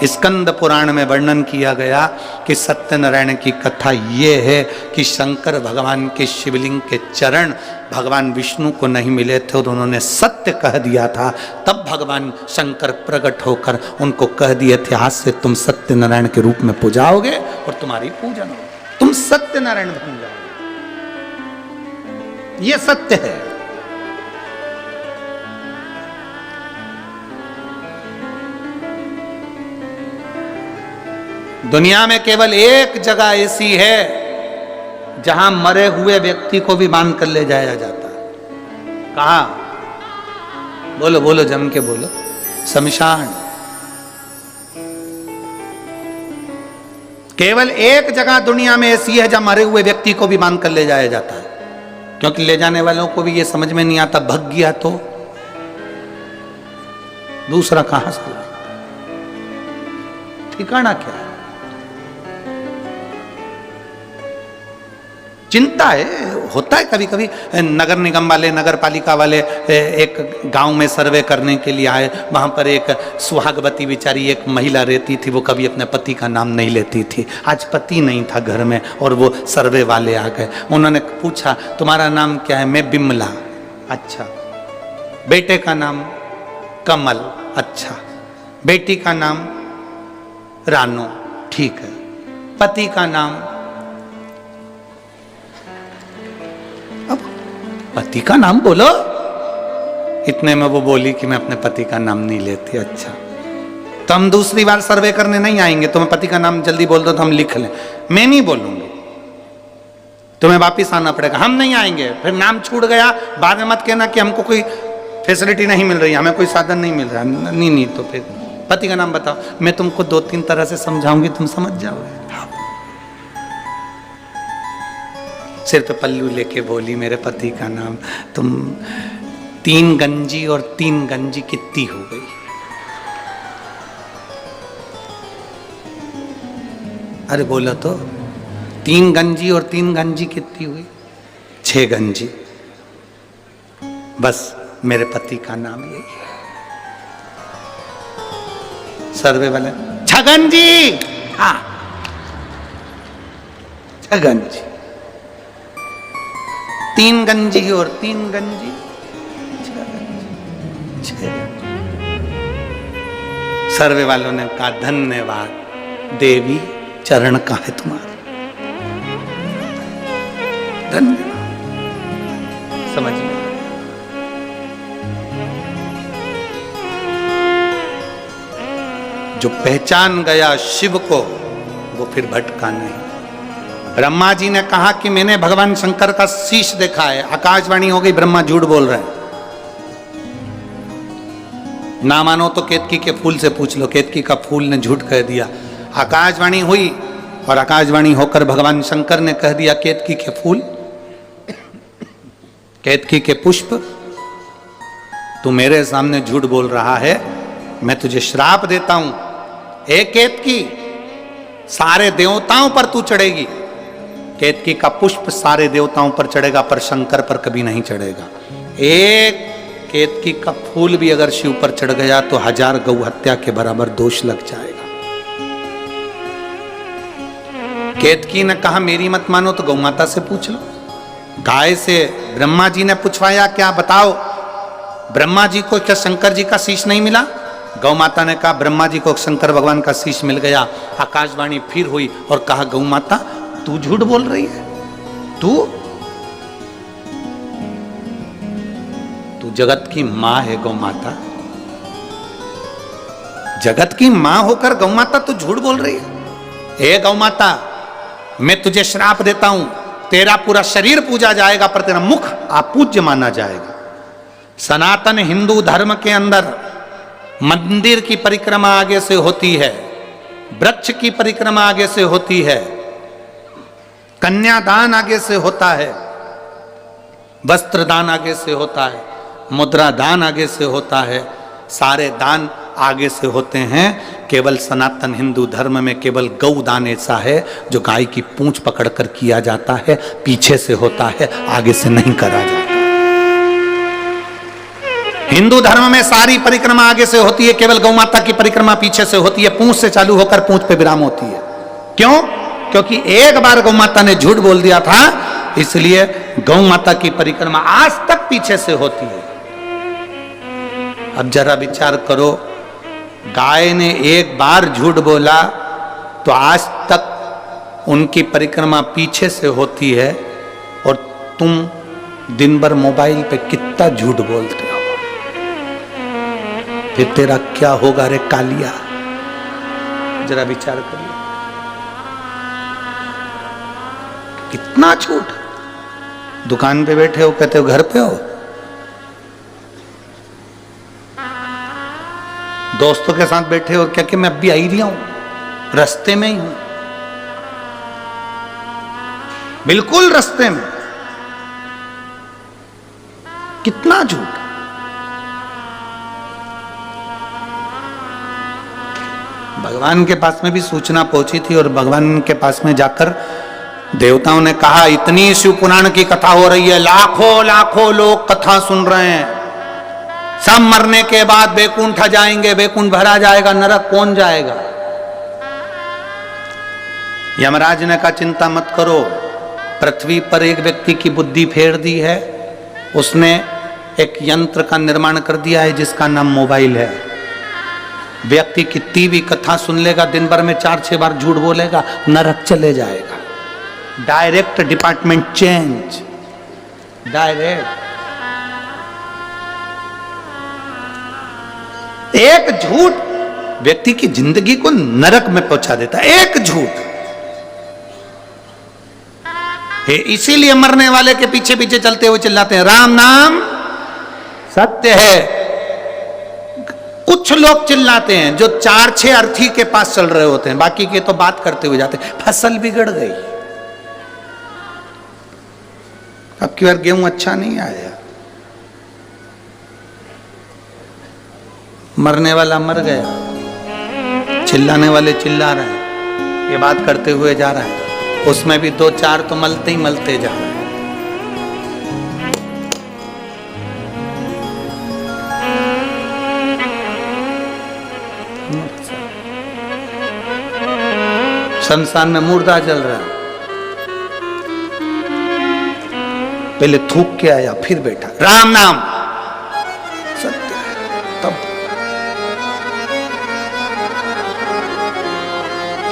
स्कंद पुराण में वर्णन किया गया कि सत्यनारायण की कथा ये है कि शंकर भगवान के शिवलिंग के चरण भगवान विष्णु को नहीं मिले थे और उन्होंने सत्य कह दिया था। तब भगवान शंकर प्रकट होकर उनको कह दिए थे, आज से तुम सत्यनारायण के रूप में पूजाओगे और तुम्हारी पूजन होगी, तुम सत्यनारायण बन जाओगे। ये सत्य है। दुनिया में केवल एक जगह ऐसी है जहां मरे हुए व्यक्ति को भी बांध कर ले जाया जाता है। कहां? बोलो बोलो, जम के बोलो। शमशान। केवल एक जगह दुनिया में ऐसी है जहां मरे हुए व्यक्ति को भी बांध कर ले जाया जाता है, क्योंकि ले जाने वालों को भी ये समझ में नहीं आता, भग गया तो दूसरा कहां से लाए, ठिकाना क्या है। चिंता है, होता है कभी कभी। नगर निगम वाले, नगर पालिका वाले एक गांव में सर्वे करने के लिए आए। वहां पर एक सुहागवती बेचारी एक महिला रहती थी, वो कभी अपने पति का नाम नहीं लेती थी। आज पति नहीं था घर में और वो सर्वे वाले आ गए। उन्होंने पूछा, तुम्हारा नाम क्या है? मैं बिमला। अच्छा। बेटे का नाम? कमल। अच्छा। बेटी का नाम? रानो। ठीक है। पति का नाम? पति का नाम बोलो। इतने में वो बोली कि मैं अपने पति का नाम नहीं लेती। अच्छा, तो हम दूसरी बार सर्वे करने नहीं आएंगे, तुम्हें पति का नाम जल्दी बोल दो तो हम लिख लें। मैं नहीं बोलूंगी, तुम्हें वापिस आना पड़ेगा। हम नहीं आएंगे। फिर नाम छूट गया, बाद में मत कहना कि हमको कोई फैसिलिटी नहीं मिल रही, हमें कोई साधन नहीं मिल रहा। नहीं, तो फिर पति का नाम बताओ। मैं तुमको 2-3 तरह से समझाऊंगी, तुम समझ जाओगे। सिर पे पल्लू लेके बोली, मेरे पति का नाम। तुम 3 गंजी और 3 गंजी कितनी हो गई? अरे बोलो तो, 3 गंजी और 3 गंजी कितनी हुई? 6 गंजी। बस मेरे पति का नाम यही है। सर्वे वाले, 6 गंजी। हाँ, 6 गंजी। 3 गंजी और 3 गंजी, 6 गंजी, 6 गंजी। सर्वे वालों ने कहा, धन्यवाद देवी, चरण का है तुम्हारा, धन्यवाद। समझ में? जो पहचान गया शिव को, वो फिर भटका नहीं। ब्रह्मा जी ने कहा कि मैंने भगवान शंकर का शीश देखा है। आकाशवाणी हो गई, ब्रह्मा झूठ बोल रहे हैं। ना मानो तो केतकी के फूल से पूछ लो, केतकी का फूल ने झूठ कह दिया। आकाशवाणी हुई और आकाशवाणी होकर भगवान शंकर ने कह दिया, केतकी के फूल, केतकी के पुष्प, तू मेरे सामने झूठ बोल रहा है, मैं तुझे श्राप देता हूं। ए केतकी, सारे देवताओं पर तू चढ़ेगी। केतकी का पुष्प सारे देवताओं पर चढ़ेगा, पर शंकर पर कभी नहीं चढ़ेगा। एक केतकी का फूल भी अगर शिव पर चढ़ गया तो 1000 गौ हत्या के बराबर दोष लग जाएगा। केतकी ने कहा, मेरी मत मानो तो गौ माता से पूछ लो। गाय से ब्रह्मा जी ने पूछवाया, क्या बताओ, ब्रह्मा जी को क्या शंकर जी का शीश नहीं मिला? गौ माता ने कहा, ब्रह्मा जी को शंकर भगवान का शीश मिल गया। आकाशवाणी फिर हुई और कहा, गौ माता तू झूठ बोल रही है। तू जगत की मां है गौ माता, जगत की मां होकर गौ माता तू झूठ बोल रही है। हे गौ माता, मैं तुझे श्राप देता हूं, तेरा पूरा शरीर पूजा जाएगा पर तेरा मुख अपूज्य माना जाएगा। सनातन हिंदू धर्म के अंदर मंदिर की परिक्रमा आगे से होती है, वृक्ष की परिक्रमा आगे से होती है, कन्यादान आगे से होता है, वस्त्र दान आगे से होता है, मुद्रा दान आगे से होता है, सारे दान आगे से होते हैं। केवल सनातन हिंदू धर्म में केवल गौ दान ऐसा है जो गाय की पूंछ पकड़कर किया जाता है, पीछे से होता है, आगे से नहीं करा जाता। हिंदू धर्म में सारी परिक्रमा आगे से होती है, केवल गौ माता की परिक्रमा पीछे से होती है, पूंछ से चालू होकर पूंछ पे विराम होती है। क्यों? क्योंकि एक बार गौ माता ने झूठ बोल दिया था, इसलिए गौ माता की परिक्रमा आज तक पीछे से होती है। अब जरा विचार करो, गाय ने एक बार झूठ बोला तो आज तक उनकी परिक्रमा पीछे से होती है, और तुम दिन भर मोबाइल पे कितना झूठ बोलते हो, फिर तेरा क्या होगा रे कालिया? जरा विचार करिए, कितना झूठ। दुकान पे बैठे हो, कहते हो घर पे हो, दोस्तों के साथ बैठे हो, क्या कि मैं अभी आई रही हूं, रास्ते में ही हूं, बिल्कुल रास्ते में। कितना झूठ। भगवान के पास में भी सूचना पहुंची थी, और भगवान के पास में जाकर देवताओं ने कहा, इतनी शिव पुराण की कथा हो रही है, लाखों लाखों लोग कथा सुन रहे हैं, सब मरने के बाद बैकुंठ जाएंगे, बैकुंठ भरा जाएगा, नरक कौन जाएगा? यमराज ने कहा, चिंता मत करो, पृथ्वी पर एक व्यक्ति की बुद्धि फेर दी है, उसने एक यंत्र का निर्माण कर दिया है जिसका नाम मोबाइल है। व्यक्ति कितनी भी कथा सुन लेगा, दिन भर में 4-6 बार झूठ बोलेगा, नरक चले जाएगा। Direct department change, direct. एक झूठ व्यक्ति की जिंदगी को नरक में पहुंचा देता है, एक झूठ। इसीलिए मरने वाले के पीछे पीछे चलते हुए चिल्लाते हैं, राम नाम सत्य है। कुछ लोग चिल्लाते हैं जो 4-6 अर्थी के पास चल रहे होते हैं, बाकी के तो बात करते हुए जाते हैं। फसल बिगड़ गई, अब की बार गेहूं अच्छा नहीं आया, मरने वाला मर गया, चिल्लाने वाले चिल्ला रहे हैं, ये बात करते हुए जा रहा है, उसमें भी 2-4 तो मलते ही मलते जा रहे हैं। शमशान में मुर्दा जल रहा है, पहले थूक के आया, फिर बैठा, राम नाम सत्य है। तब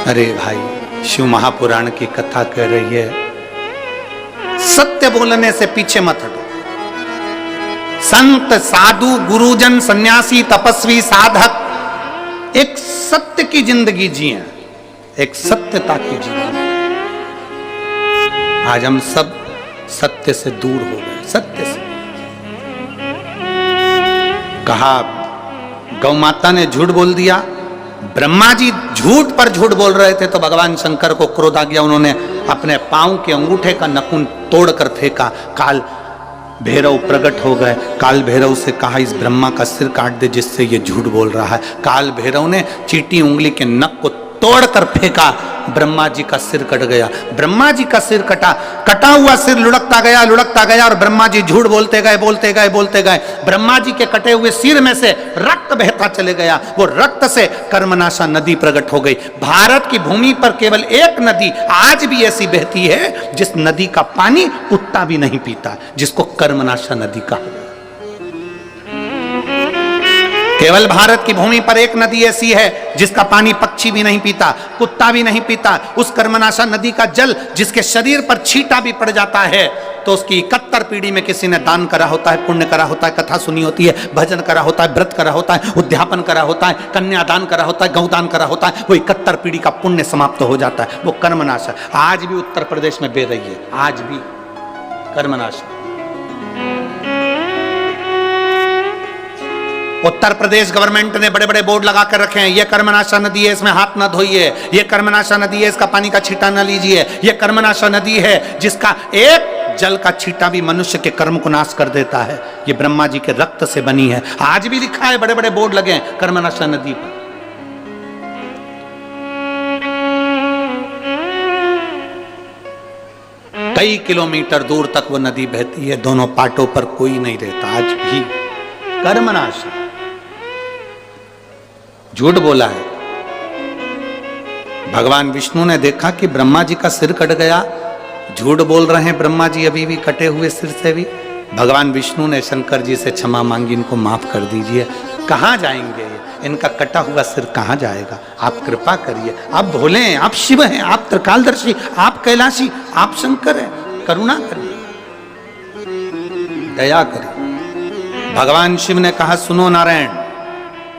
अरे भाई, शिव महापुराण की कथा कह रही है, सत्य बोलने से पीछे मत हटो। संत, साधु, गुरुजन, सन्यासी, तपस्वी, साधक एक सत्य की जिंदगी जिए, एक सत्यता की जीवन। आज हम सब सत्य से दूर हो गए, सत्य से। कहा गौ माता ने झूठ बोल दिया, ब्रह्मा जी झूठ पर झूठ बोल रहे थे, तो भगवान शंकर को क्रोध आ गया, उन्होंने अपने पांव के अंगूठे का नखून तोड़कर फेंका। काल भैरव प्रकट हो गए, काल भैरव से कहा, इस ब्रह्मा का सिर काट दे जिससे ये झूठ बोल रहा है। काल भैरव ने चीटी उंगली के नख को तोड़कर फेंका, ब्रह्मा जी का सिर कट गया। ब्रह्मा जी का सिर कटा, कटा हुआ सिर लुढ़कता गया, और ब्रह्मा जी झूठ बोलते गए। ब्रह्मा जी के कटे हुए सिर में से रक्त बहता चले गया, वो रक्त से कर्मनाशा नदी प्रकट हो गई। भारत की भूमि पर केवल एक नदी आज भी ऐसी बहती है जिस नदी का पानी कुत्ता भी नहीं पीता, जिसको कर्मनाशा नदी कहा गया। केवल भारत की भूमि पर एक नदी ऐसी है जिसका पानी पक्षी भी नहीं पीता, कुत्ता भी नहीं पीता। उस कर्मनाशा नदी का जल जिसके शरीर पर छींटा भी पड़ जाता है तो उसकी 71 पीढ़ी में किसी ने दान करा होता है, पुण्य करा होता है, कथा सुनी होती है, भजन करा होता है, व्रत करा होता है, उद्यापन करा होता है, कन्यादान करा होता है, गौदान करा होता है, वो 71 पीढ़ी का पुण्य समाप्त हो जाता है। वो कर्मनाशा आज भी उत्तर प्रदेश में बह रही है, आज भी कर्मनाशा। उत्तर प्रदेश गवर्नमेंट ने बड़े बड़े बोर्ड लगा कर रखे हैं, ये कर्मनाशा नदी है, इसमें हाथ न धोइए, ये कर्मनाशा नदी है, इसका पानी का छींटा न लीजिए, ये कर्मनाशा नदी है जिसका एक जल का छींटा भी मनुष्य के कर्म को नाश कर देता है, ये ब्रह्मा जी के रक्त से बनी है। आज भी लिखा है, बड़े बड़े बोर्ड लगे हैं कर्मनाशा नदी पर। कई किलोमीटर दूर तक वो नदी बहती है, दोनों पाटों पर कोई नहीं रहता आज भी। कर्मनाश, झूठ बोला है। भगवान विष्णु ने देखा कि ब्रह्मा जी का सिर कट गया, झूठ बोल रहे हैं ब्रह्मा जी अभी भी कटे हुए सिर से भी। भगवान विष्णु ने शंकर जी से क्षमा मांगी, इनको माफ कर दीजिए। कहाँ जाएंगे इनका कटा हुआ सिर कहाँ जाएगा, आप कृपा करिए। आप भोले हैं, आप शिव हैं, आप त्रिकालदर्शी, आप कैलाशी, आप शंकर हैं, करुणा करिए, दया करिए। भगवान शिव ने कहा, सुनो नारायण,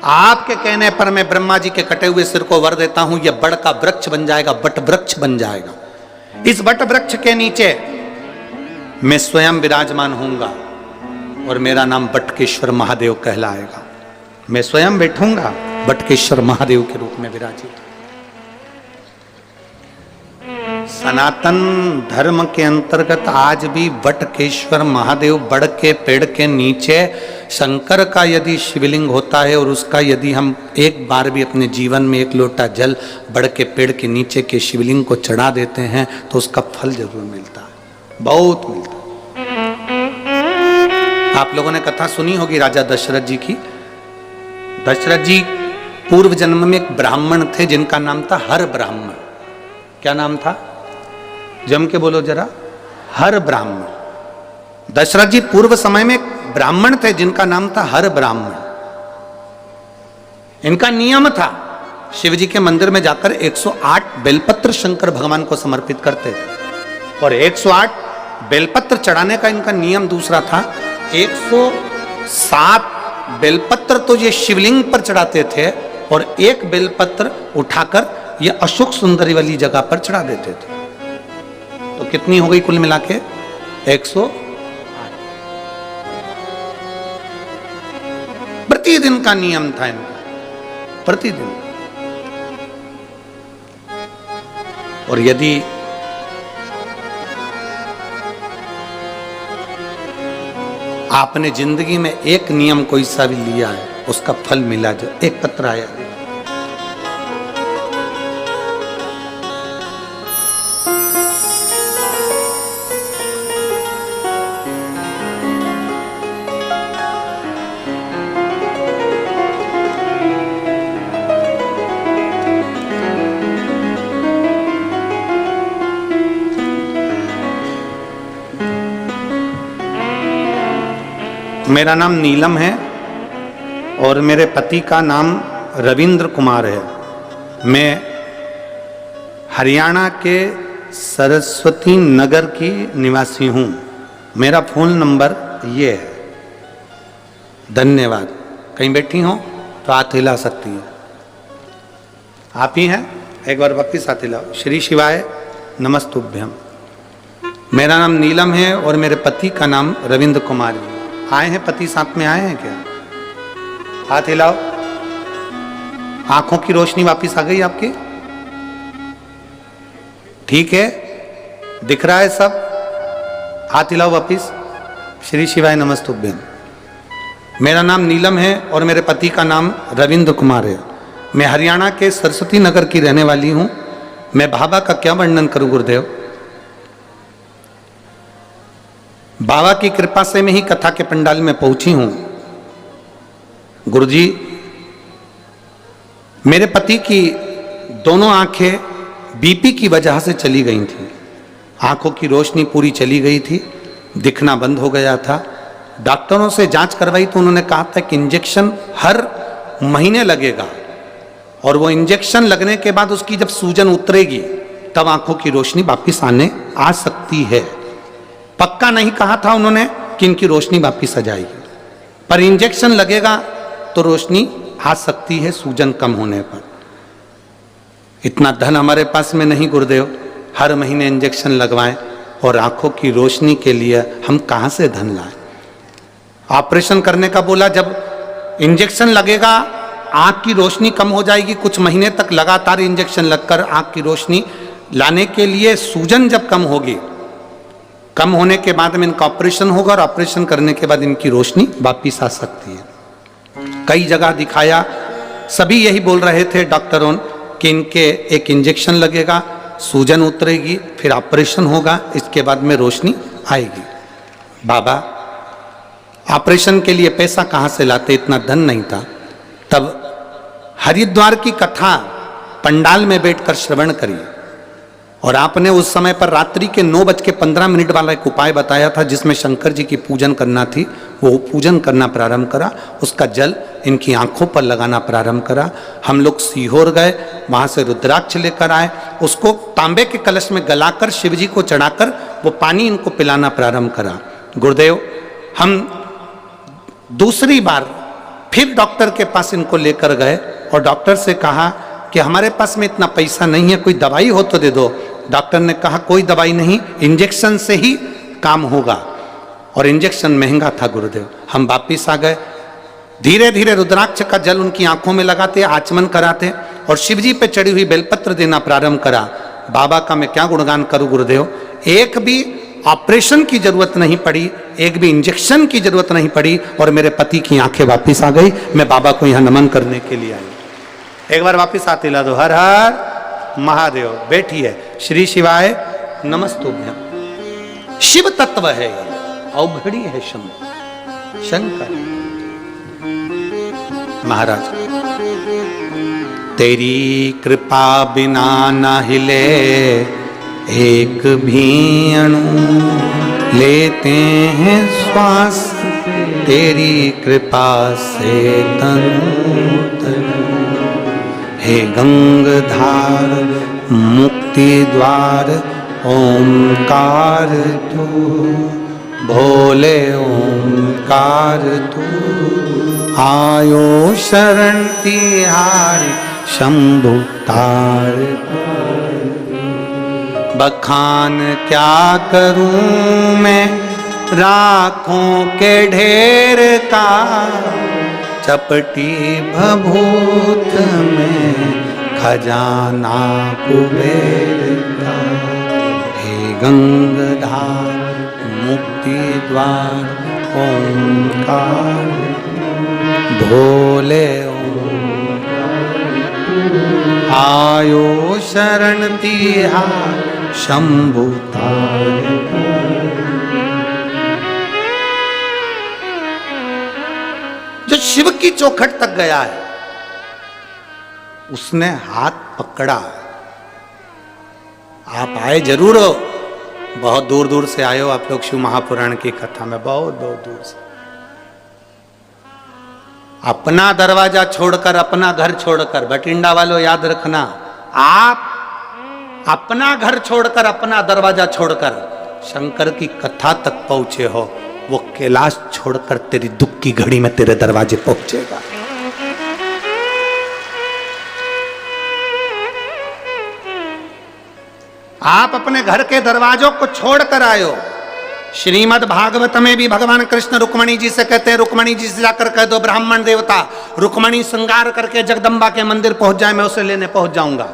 आपके कहने पर मैं ब्रह्मा जी के कटे हुए सिर को वर देता हूं, यह बड़ का वृक्ष बन जाएगा, बट वृक्ष बन जाएगा। इस बट वृक्ष के नीचे मैं स्वयं विराजमान होऊंगा और मेरा नाम बटकेश्वर महादेव कहलाएगा। मैं स्वयं बैठूंगा बटकेश्वर महादेव के रूप में विराजित। सनातन धर्म के अंतर्गत आज भी बटकेश्वर महादेव बड़ के पेड़ के नीचे शंकर का यदि शिवलिंग होता है और उसका यदि हम एक बार भी अपने जीवन में एक लोटा जल बड़ के पेड़ के नीचे के शिवलिंग को चढ़ा देते हैं तो उसका फल जरूर मिलता है, बहुत मिलता है। आप लोगों ने कथा सुनी होगी राजा दशरथ जी की। दशरथ जी पूर्व जन्म में एक ब्राह्मण थे जिनका नाम था हर ब्राह्मण। क्या नाम था? जम के बोलो जरा। हर ब्राह्मण। दशरथ जी पूर्व समय में एक ब्राह्मण थे जिनका नाम था हर ब्राह्मण। इनका नियम था शिव जी के मंदिर में जाकर 108 बेलपत्र शंकर भगवान को समर्पित करते थे और 108 बेलपत्र चढ़ाने का इनका नियम दूसरा था। 107 बेलपत्र तो ये शिवलिंग पर चढ़ाते थे और एक बेलपत्र उठाकर ये अशोक सुंदरी वाली जगह पर चढ़ा देते थे। तो कितनी हो गई कुल मिला के? 108। प्रतिदिन का नियम था इनका, प्रतिदिन। और यदि आपने जिंदगी में एक नियम कोई सा भी लिया है उसका फल मिला, जो एक पत्र आया। मेरा नाम नीलम है और मेरे पति का नाम रविंद्र कुमार है। मैं हरियाणा के सरस्वती नगर की निवासी हूँ। मेरा फ़ोन नंबर ये है। धन्यवाद। कहीं बैठी हो तो हाथ हिला सकती हैं। आप ही हैं? एक बार वापिस हाथ हिलाओ। श्री शिवाय नमस्तुभ्यम। मेरा नाम नीलम है और मेरे पति का नाम रविंद्र कुमार है। आए हैं पति, साथ में आए हैं क्या? हाथ हिलाओ। आंखों की रोशनी वापस आ गई आपकी? ठीक है, दिख रहा है सब? हाथ हिलाओ वापस। श्री शिवाय नमस्तुभ्यम। मेरा नाम नीलम है और मेरे पति का नाम रविंद्र कुमार है। मैं हरियाणा के सरस्वती नगर की रहने वाली हूं। मैं बाबा का क्या वर्णन करूं गुरुदेव। बाबा की कृपा से मैं ही कथा के पंडाल में पहुंची हूं। गुरुजी, मेरे पति की दोनों आंखें बीपी की वजह से चली गई थी। आंखों की रोशनी पूरी चली गई थी, दिखना बंद हो गया था। डॉक्टरों से जांच करवाई तो उन्होंने कहा था कि इंजेक्शन हर महीने लगेगा और वो इंजेक्शन लगने के बाद उसकी जब सूजन उतरेगी तब आंखों की रोशनी वापिस आने आ सकती है। पक्का नहीं कहा था उन्होंने कि इनकी रोशनी वापिस आ जाएगी, पर इंजेक्शन लगेगा तो रोशनी आ सकती है सूजन कम होने पर। इतना धन हमारे पास में नहीं गुरुदेव, हर महीने इंजेक्शन लगवाएं और आंखों की रोशनी के लिए हम कहां से धन लाएं। ऑपरेशन करने का बोला, जब इंजेक्शन लगेगा आंख की रोशनी कम हो जाएगी। कुछ महीने तक लगातार इंजेक्शन लगकर आंख की रोशनी लाने के लिए सूजन जब कम होगी, कम होने के बाद में इनका ऑपरेशन होगा और ऑपरेशन करने के बाद इनकी रोशनी वापिस आ सकती है। कई जगह दिखाया, सभी यही बोल रहे थे डॉक्टरों कि इनके एक इंजेक्शन लगेगा, सूजन उतरेगी, फिर ऑपरेशन होगा, इसके बाद में रोशनी आएगी। बाबा ऑपरेशन के लिए पैसा कहाँ से लाते, इतना धन नहीं था। तब हरिद्वार की कथा पंडाल में बैठकर श्रवण करी और आपने उस समय पर रात्रि के 9:15 वाला एक उपाय बताया था जिसमें शंकर जी की पूजन करना थी। वो पूजन करना प्रारंभ करा, उसका जल इनकी आंखों पर लगाना प्रारंभ करा। हम लोग सीहोर गए, वहाँ से रुद्राक्ष लेकर आए, उसको तांबे के कलश में गलाकर शिव जी को चढ़ाकर वो पानी इनको पिलाना प्रारंभ करा। गुरुदेव, हम दूसरी बार फिर डॉक्टर के पास इनको लेकर गए और डॉक्टर से कहा कि हमारे पास में इतना पैसा नहीं है, कोई दवाई हो तो दे दो। डॉक्टर ने कहा कोई दवाई नहीं, इंजेक्शन से ही काम होगा। और इंजेक्शन महंगा था गुरुदेव। हम वापिस आ गए, धीरे धीरे रुद्राक्ष का जल उनकी आंखों में लगाते, आचमन कराते और शिव जी पे चढ़ी हुई बेलपत्र देना प्रारंभ करा। बाबा का मैं क्या गुणगान करूं गुरुदेव, एक भी ऑपरेशन की जरूरत नहीं पड़ी, एक भी इंजेक्शन की जरूरत नहीं पड़ी और मेरे पति की आंखें वापिस आ गई। मैं बाबा को यहाँ नमन करने के लिए आई। एक बार वापिस आते ला दो, हर हर महादेव। बैठिए, श्री शिवाय नमस्तुभ्यम। शिव तत्व है ये, अवघड़ी है शंकर महाराज। तेरी कृपा बिना न हिले एक भी अणु, लेते हैं श्वास तेरी कृपा से तनु तनु। हे गंगाधार मुक्ति द्वार ओंकार तू, भोले ओंकार तू। आयो शरण तिहारी शंभु तार। बखान क्या करूं मैं राखों के ढेर का, चपटी भभूत में खजाना कुबेर का। हे गंगाधार मुक्ति द्वार ओंकार, भोले आयो शरण तिहार शंभु तार। जो शिव की चौखट तक गया है उसने हाथ पकड़ा। आप आए जरूर हो, बहुत दूर दूर से आए हो आप लोग शिव महापुराण की कथा में, बहुत बहुत दूर से। अपना दरवाजा छोड़कर, अपना घर छोड़कर, बठिंडा वालों याद रखना, आप अपना घर छोड़कर, अपना दरवाजा छोड़कर शंकर की कथा तक पहुंचे हो, वो कैलाश छोड़कर तेरी दुख की घड़ी में तेरे दरवाजे पहुंचेगा। आप अपने घर के दरवाजों को छोड़कर आयो। श्रीमद् भागवत में भी भगवान कृष्ण रुक्मणी जी से कहते हैं, रुक्मणी जी से जाकर कह दो ब्राह्मण देवता रुक्मणी श्रृंगार करके जगदम्बा के मंदिर पहुंच जाए, मैं उसे लेने पहुंच जाऊंगा।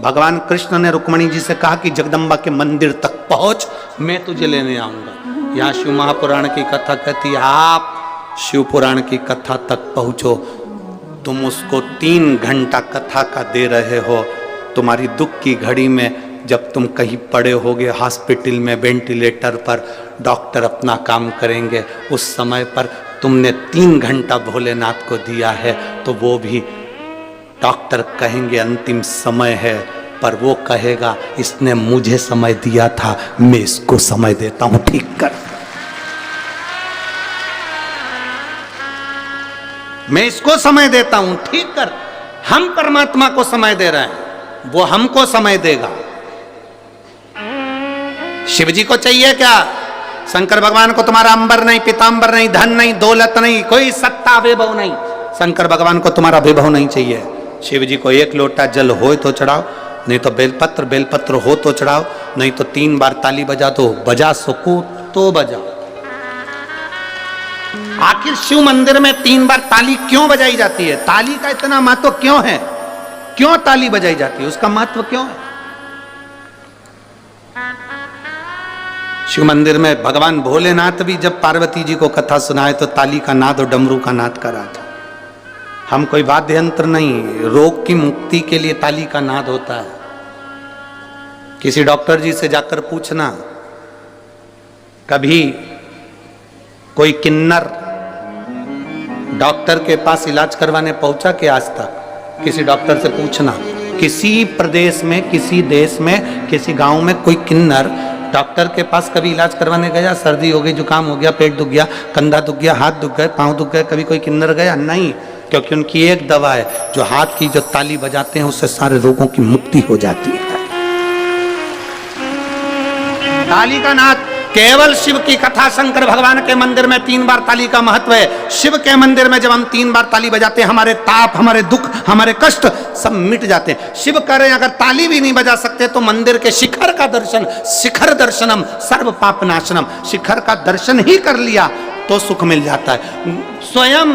भगवान कृष्ण ने रुक्मणी जी से कहा कि जगदम्बा के मंदिर तक पहुंच, मैं तुझे लेने आऊंगा। यहाँ शिव महापुराण की कथा कहती है आप शिव पुराण की कथा तक पहुंचो। तुम उसको 3 घंटा कथा का दे रहे हो। तुम्हारी दुख की घड़ी में जब तुम कहीं पड़े होगे हॉस्पिटल में वेंटिलेटर पर, डॉक्टर अपना काम करेंगे, उस समय पर तुमने 3 घंटा भोलेनाथ को दिया है, तो वो भी डॉक्टर कहेंगे अंतिम समय है, पर वो कहेगा इसने मुझे समय दिया था, मैं इसको समय देता हूं, ठीक कर। मैं इसको समय देता हूं, ठीक कर। हम परमात्मा को समय दे रहे हैं, वो हमको समय देगा। शिव जी को चाहिए क्या? शंकर भगवान को तुम्हारा अंबर नहीं, पीतांबर नहीं, धन नहीं, दौलत नहीं, कोई सत्ता वैभव नहीं। शंकर भगवान को तुम्हारा वैभव नहीं चाहिए। शिव जी को 1 लोटा जल हो तो चढ़ाओ, नहीं तो बेलपत्र हो तो चढ़ाओ, नहीं तो 3 बार ताली बजा दो, बजा सको तो बजाओ। आखिर शिव मंदिर में 3 बार ताली क्यों बजाई जाती है? ताली का इतना महत्व क्यों है? क्यों ताली बजाई जाती है? उसका महत्व क्यों है? शिव मंदिर में भगवान भोलेनाथ भी जब पार्वती जी को कथा सुनाए तो ताली का नाद और डमरू का नाद करा था। हम कोई वाद्य यंत्र नहीं, रोग की मुक्ति के लिए ताली का नाद होता है। किसी डॉक्टर जी से जाकर पूछना, कभी कोई किन्नर डॉक्टर के पास इलाज करवाने पहुंचा कि आज तक? किसी डॉक्टर से पूछना, किसी प्रदेश में, किसी देश में, किसी गांव में कोई किन्नर डॉक्टर के पास कभी इलाज करवाने गया? सर्दी हो गई, जुकाम हो गया, पेट दुख गया, कंधा दुख गया, हाथ दुख गए, पांव दुख गए, कभी कोई किन्नर गया? नहीं, क्योंकि उनकी एक दवा है, जो हाथ की जो ताली बजाते हैं उससे सारे रोगों की मुक्ति हो जाती है। ताली का नाद केवल शिव की कथा, शंकर भगवान के मंदिर में 3 बार ताली का महत्व है। शिव के मंदिर में जब हम 3 बार ताली बजाते हैं, हमारे ताप, हमारे दुख, हमारे कष्ट सब मिट जाते हैं। शिव करें अगर ताली भी नहीं बजा सकते तो मंदिर के शिखर का दर्शन, शिखर दर्शनम सर्व पाप नाशनम, शिखर का दर्शन ही कर लिया तो सुख मिल जाता है। स्वयं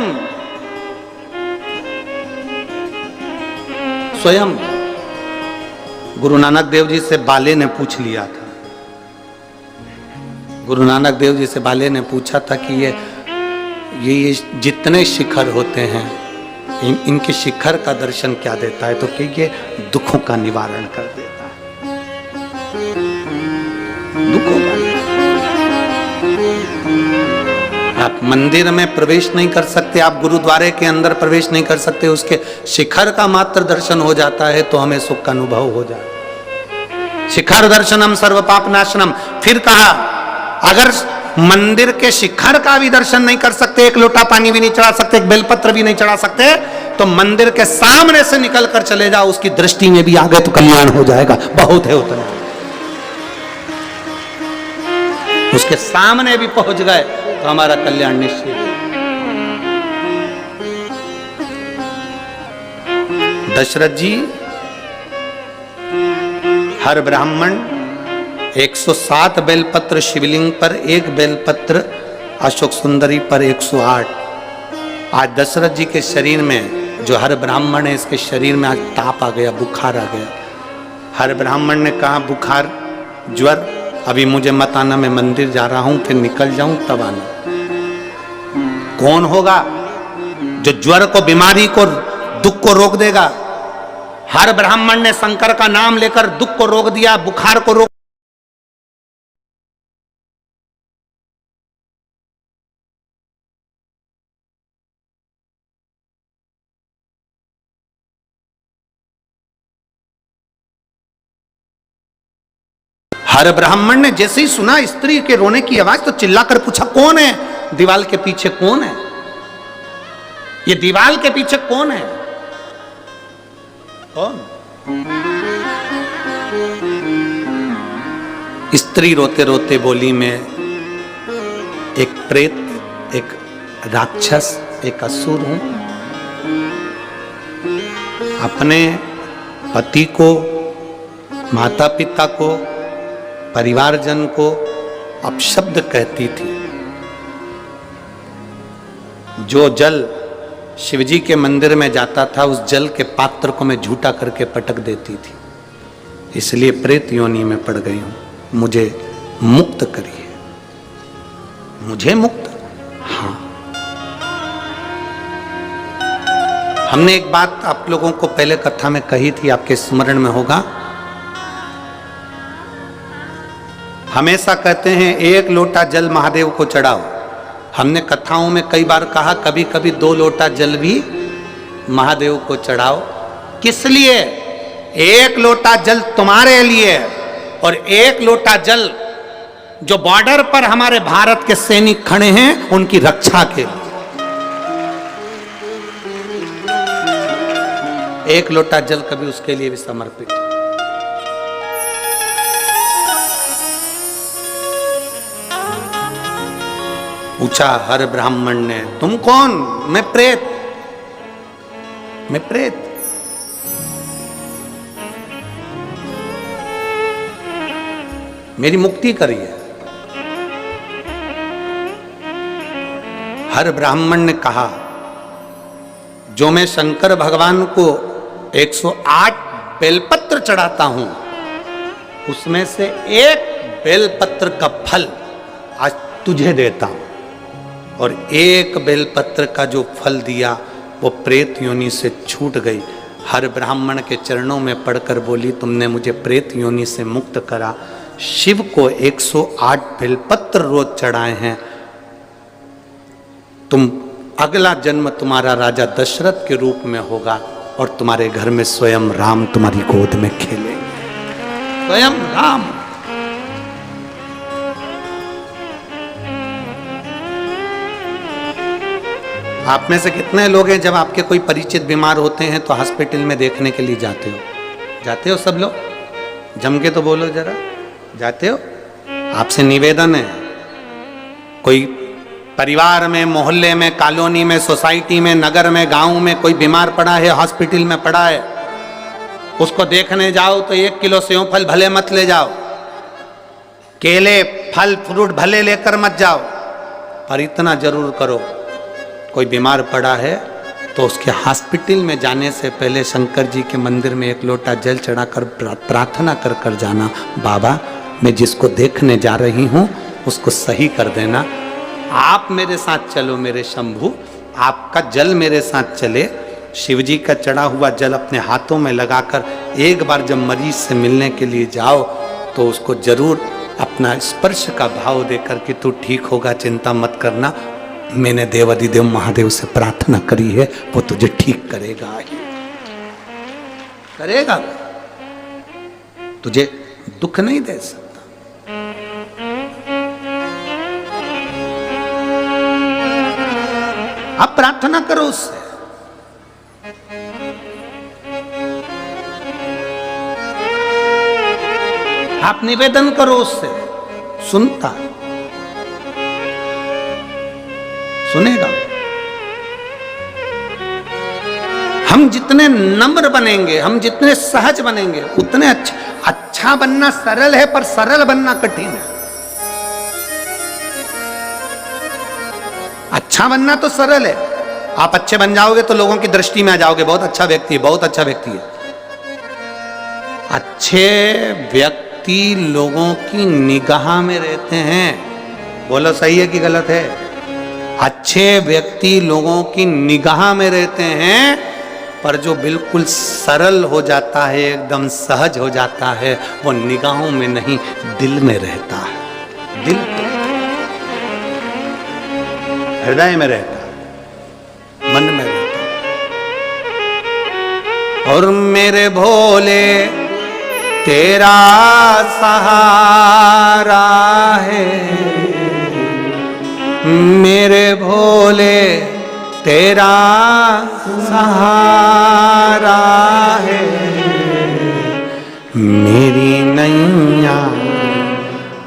गुरु नानक देव जी से बाले ने पूछ लिया था, गुरु नानक देव जी से बाले ने पूछा था कि ये जितने शिखर होते हैं, इनके शिखर का दर्शन क्या देता है? तो कि ये दुखों का निवारण कर देता है, दुखों का। आप मंदिर में प्रवेश नहीं कर सकते, आप गुरुद्वारे के अंदर प्रवेश नहीं कर सकते, उसके शिखर का मात्र दर्शन हो जाता है तो हमें सुख का अनुभव हो जाता है। शिखर दर्शनम सर्व पाप नाशनम। फिर कहा, अगर मंदिर के शिखर का भी दर्शन नहीं कर सकते, एक लोटा पानी भी नहीं चढ़ा सकते, एक बेलपत्र भी नहीं चढ़ा सकते, तो मंदिर के सामने से निकल कर चले जाओ, उसकी दृष्टि में भी आ गए तो कल्याण हो जाएगा। बहुत है उतना, उसके सामने भी पहुंच गए तो हमारा कल्याण निश्चित है। दशरथ जी, हर ब्राह्मण 107 बेलपत्र शिवलिंग पर, एक बेलपत्र अशोक सुंदरी पर 108। आज दशरथ जी के शरीर में, जो हर ब्राह्मण है, इसके शरीर में आज ताप आ गया, बुखार आ गया। हर ब्राह्मण ने कहा, बुखार, ज्वर, अभी मुझे मत आना, मैं मंदिर जा रहा हूं, फिर निकल जाऊं तब आना। कौन होगा जो ज्वर को, बीमारी को, दुख को रोक देगा? हर ब्राह्मण ने शंकर का नाम लेकर दुख को रोक दिया, बुखार को रोक। हर ब्राह्मण ने जैसे ही सुना स्त्री के रोने की आवाज तो चिल्लाकर पूछा, कौन है? दीवाल के पीछे कौन है? ये दीवाल के पीछे कौन है? कौन? स्त्री रोते रोते बोली, मैं एक प्रेत, एक राक्षस, एक असुर हूं। अपने पति को, माता पिता को, परिवारजन को अपशब्द कहती थी। जो जल शिवजी के मंदिर में जाता था, उस जल के पात्र को मैं झूठा करके पटक देती थी, इसलिए प्रेत योनि में पड़ गई हूं। मुझे मुक्त करिए, मुझे मुक्त। हाँ, हमने एक बात आप लोगों को पहले कथा में कही थी, आपके स्मरण में होगा। हमेशा कहते हैं 1 लोटा जल महादेव को चढ़ाओ। हमने कथाओं में कई बार कहा, कभी कभी 2 लोटा जल भी महादेव को चढ़ाओ। किस लिए? 1 लोटा जल तुम्हारे लिए और 1 लोटा जल जो बॉर्डर पर हमारे भारत के सैनिक खड़े हैं उनकी रक्षा के लिए। 1 लोटा जल कभी उसके लिए भी समर्पित। पूछा हर ब्राह्मण ने, तुम कौन? मैं प्रेत, मैं प्रेत। मेरी मुक्ति करिए। हर ब्राह्मण ने कहा, जो मैं शंकर भगवान को 108 बेलपत्र चढ़ाता हूं, उसमें से 1 बेलपत्र का फल आज तुझे देता हूं। और 1 बेलपत्र का जो फल दिया वो प्रेत योनि से छूट गई। हर ब्राह्मण के चरणों में पड़कर बोली, तुमने मुझे प्रेत योनि से मुक्त करा। शिव को 108 बेलपत्र रोज चढ़ाए हैं, तुम अगला जन्म तुम्हारा राजा दशरथ के रूप में होगा और तुम्हारे घर में स्वयं राम तुम्हारी गोद में खेलेंगे, स्वयं राम। आप में से कितने लोग हैं जब आपके कोई परिचित बीमार होते हैं तो हॉस्पिटल में देखने के लिए जाते हो? जाते हो सब लोग? जम के तो बोलो जरा, जाते हो? आपसे निवेदन है, कोई परिवार में, मोहल्ले में, कॉलोनी में, सोसाइटी में, नगर में, गांव में कोई बीमार पड़ा है, हॉस्पिटल में पड़ा है, उसको देखने जाओ तो 1 किलो सेव फल भले मत ले जाओ, केले फल फ्रूट भले लेकर मत जाओ, पर इतना जरूर करो, कोई बीमार पड़ा है तो उसके हॉस्पिटल में जाने से पहले शंकर जी के मंदिर में 1 लोटा जल चढ़ाकर प्रार्थना कर कर जाना, बाबा मैं जिसको देखने जा रही हूँ उसको सही कर देना, आप मेरे साथ चलो मेरे शंभू, आपका जल मेरे साथ चले। शिव जी का चढ़ा हुआ जल अपने हाथों में लगाकर एक बार जब मरीज से मिलने के लिए जाओ तो उसको जरूर अपना स्पर्श का भाव देकर कि तू ठीक होगा, चिंता मत करना, मैंने देवाधिदेव महादेव से प्रार्थना करी है, वो तुझे ठीक करेगा ही करेगा, तुझे दुख नहीं दे सकता। आप प्रार्थना करो उससे, आप निवेदन करो उससे, सुनता, सुनेगा। हम जितने नम्र बनेंगे, हम जितने सहज बनेंगे उतने अच्छा बनना सरल है पर सरल बनना कठिन है। अच्छा बनना तो सरल है, आप अच्छे बन जाओगे तो लोगों की दृष्टि में आ जाओगे, बहुत अच्छा व्यक्ति है, बहुत अच्छा व्यक्ति है। अच्छे व्यक्ति लोगों की निगाह में रहते हैं, बोलो सही है कि गलत है? अच्छे व्यक्ति लोगों की निगाह में रहते हैं, पर जो बिल्कुल सरल हो जाता है, एकदम सहज हो जाता है, वो निगाहों में नहीं दिल में रहता है, दिल पे, हृदय में रहता है, मन में रहता है। और मेरे भोले तेरा सहारा है, मेरे भोले तेरा सहारा है, मेरी नैया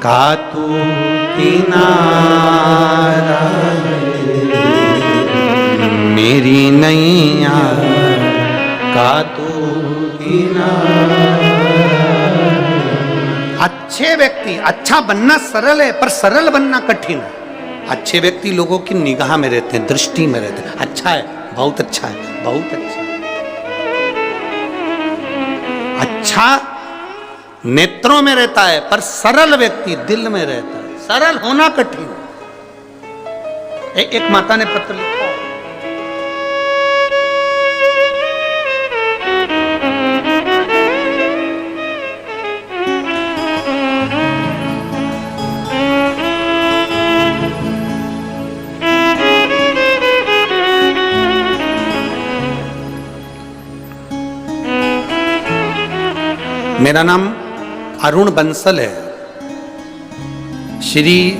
का तू किनारा है, मेरी नैया का तू किनारा। अच्छे व्यक्ति, अच्छा बनना सरल है पर सरल बनना कठिन है। अच्छे व्यक्ति लोगों की निगाह में रहते हैं, दृष्टि में रहते हैं, अच्छा है, बहुत अच्छा है, बहुत अच्छा, अच्छा नेत्रों में रहता है, पर सरल व्यक्ति दिल में रहता है। सरल होना कठिन है। एक माता ने पत्र लिखा, मेरा नाम अरुण बंसल है, श्री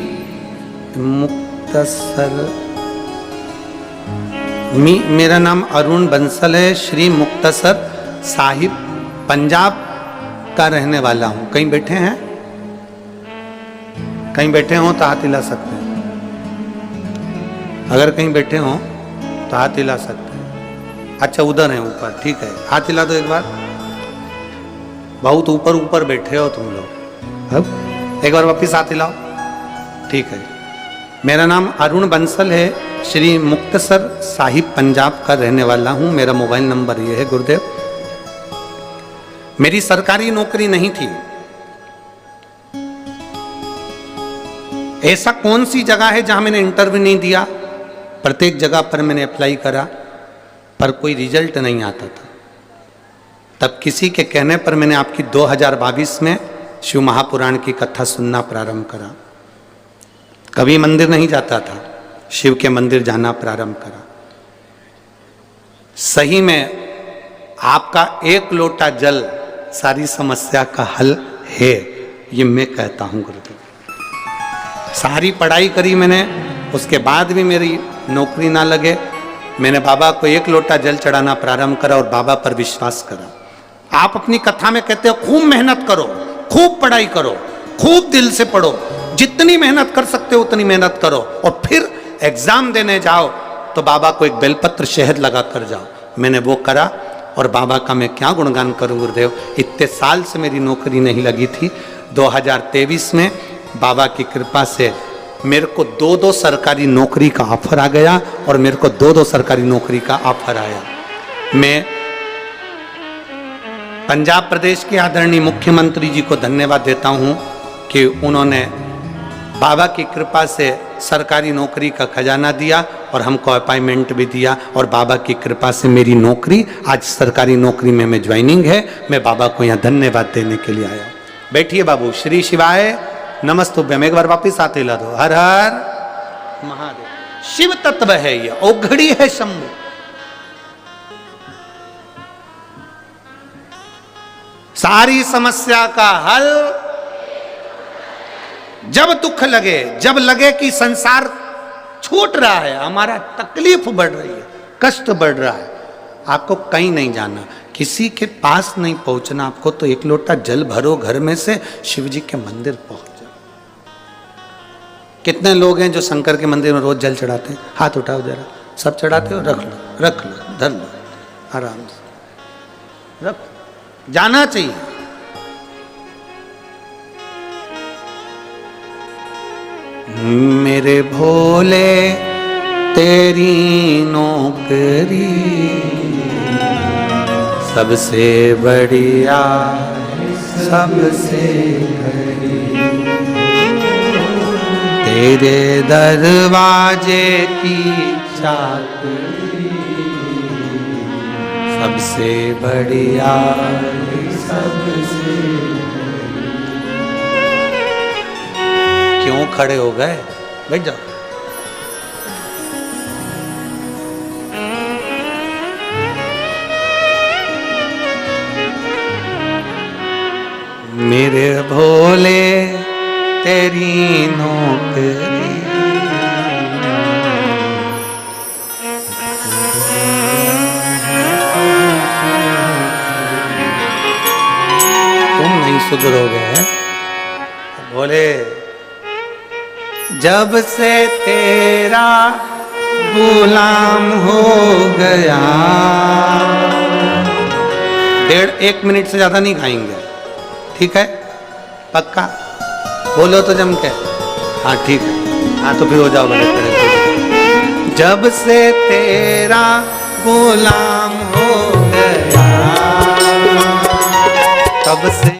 मुक्तसर, मेरा नाम अरुण बंसल है, श्री मुक्तसर साहिब पंजाब का रहने वाला हूं। कहीं बैठे हैं? कहीं बैठे हो तो हाथ हिला सकते हैं, अगर कहीं बैठे हो तो हाथ हिला सकते हैं। अच्छा उधर है ऊपर, ठीक है, हाथ हिला दो एक बार। बहुत ऊपर ऊपर बैठे हो तुम लोग, अब एक बार वापिस हाथ हिलाओ, ठीक है। मेरा नाम अरुण बंसल है, श्री मुक्तसर साहिब पंजाब का रहने वाला हूं। मेरा मोबाइल नंबर ये है गुरुदेव। मेरी सरकारी नौकरी नहीं थी। ऐसा कौन सी जगह है जहां मैंने इंटरव्यू नहीं दिया? प्रत्येक जगह पर मैंने अप्लाई करा पर कोई रिजल्ट नहीं आता था। तब किसी के कहने पर मैंने आपकी 2022 में शिव महापुराण की कथा सुनना प्रारंभ करा। कभी मंदिर नहीं जाता था, शिव के मंदिर जाना प्रारंभ करा। सही में आपका एक लोटा जल सारी समस्या का हल है, ये मैं कहता हूं गुरुदेव। सारी पढ़ाई करी मैंने, उसके बाद भी मेरी नौकरी ना लगे, मैंने बाबा को एक लोटा जल चढ़ाना प्रारंभ करा और बाबा पर विश्वास करा। आप अपनी कथा में कहते हो खूब मेहनत करो, खूब पढ़ाई करो, खूब दिल से पढ़ो, जितनी मेहनत कर सकते हो उतनी मेहनत करो, और फिर एग्जाम देने जाओ तो बाबा को एक बेलपत्र शहद लगा कर जाओ। मैंने वो करा और बाबा का मैं क्या गुणगान करूं गुरुदेव। इतने साल से मेरी नौकरी नहीं लगी थी। 2023 में बाबा की कृपा से मेरे को 2 सरकारी नौकरी का ऑफर आ गया और मेरे को 2 सरकारी नौकरी का ऑफर आया। मैं पंजाब प्रदेश के आदरणीय मुख्यमंत्री जी को धन्यवाद देता हूं कि उन्होंने बाबा की कृपा से सरकारी नौकरी का खजाना दिया और हमको अपॉइंटमेंट भी दिया, और बाबा की कृपा से मेरी नौकरी आज सरकारी नौकरी में मैं ज्वाइनिंग है। मैं बाबा को यहाँ धन्यवाद देने के लिए आया। बैठिए बाबू। श्री शिवाय नमस्तुभ्यम। एक बार वापिस आते ला दो। हर हर महादेव। शिव तत्व है ये, औघड़ी है शंभु। सारी समस्या का हल जब दुख लगे, जब लगे कि संसार छूट रहा है, हमारा तकलीफ बढ़ रही है, कष्ट बढ़ रहा है, आपको कहीं नहीं जाना, किसी के पास नहीं पहुंचना, आपको तो एक लोटा जल भरो घर में से, शिव जी के मंदिर पहुंच जाओ। कितने लोग हैं जो शंकर के मंदिर में रोज जल चढ़ाते हैं? हाथ उठाओ जरा। सब चढ़ाते हो? रख लो, रख लो, धर लो, आराम से रख। जाना चाहिए। मेरे भोले तेरी नौकरी सबसे बढ़िया, सबसे बड़ी, तेरे दरवाजे की चाबी सबसे बढ़िया, सबसे। क्यों खड़े हो गए? बैठ जाओ। मेरे भोले तेरी नौकरी तुम नहीं सुधरोगे। बोले जब से तेरा गुलाम हो गया। 1.5 मिनट से ज्यादा नहीं खाएंगे, ठीक है? पक्का बोलो तो जम के। हाँ ठीक है। हाँ तो फिर हो जाओ बड़े। जब से तेरा गुलाम हो